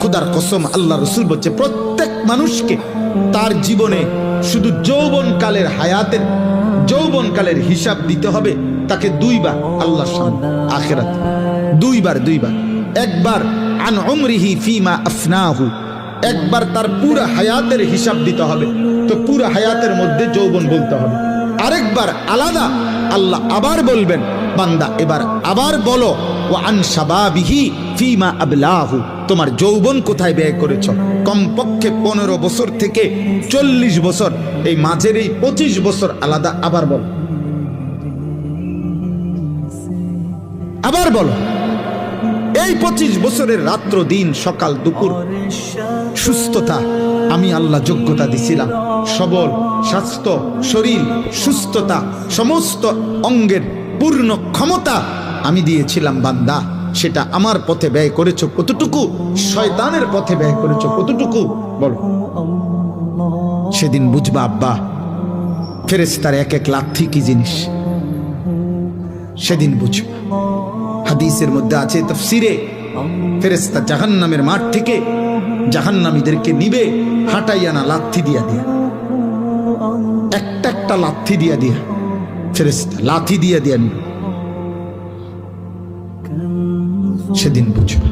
খুদার কসম, আল্লাহ রাসূল বলছে প্রত্যেক মানুষকে তার জীবনে শুধু যৌবনকালের হায়াতের যৌবনকালের হিসাব দিতে হবে তাকে দুইবার আল্লাহর সামনে আখিরাত, দুইবার। একবার আন উমরিহি ফিমা আফনাহু, একবার তার পুরো হায়াতের হিসাব দিতে হবে, তো পুরো হায়াতের মধ্যে যৌবন বলতে হবে। আরেকবার আলাদা আল্লাহ আবার বলবেন, বান্দা এবার আবার বলো ওয়া আন শাবাবিহি ফিমা আবলাহু, তোমার যৌবন কোথায় ব্যয় করেছ। কমপক্ষে 15 বছর থেকে 40 বছর, এই মাঝের এই 25 বছর আলাদা আবার বলো, আবার বলো। এই 25 বছরের রাত্র দিন সকাল দুপুর সুস্থতা আমি আল্লাহ যোগ্যতা দিছিলাম, সবল স্বাস্থ্য শরীর সুস্থতা সমস্ত অঙ্গের পূর্ণ ক্ষমতা আমি দিয়েছিলাম বান্দা, সেটা আমার পথে ব্যয় করেছো কতটুকু, শয়তানের পথে ব্যয় করেছো কতটুকু বলো। সেদিন বুঝবা আব্বা ফেরেশতার এক এক লাথি কি জিনিস, সেদিন বুঝবা। হাদিসের মধ্যে আছে তাফসিরে, ফেরেশতা জাহান্নামের মাঠ থেকে জাহান্নামীদেরকে নিবে হাঁটাইয়া না লাথি দিয়া একটা লাথি দিয়া ফেরেশতা লাথি দিয়া নিবে, সেদিন বুঝবা।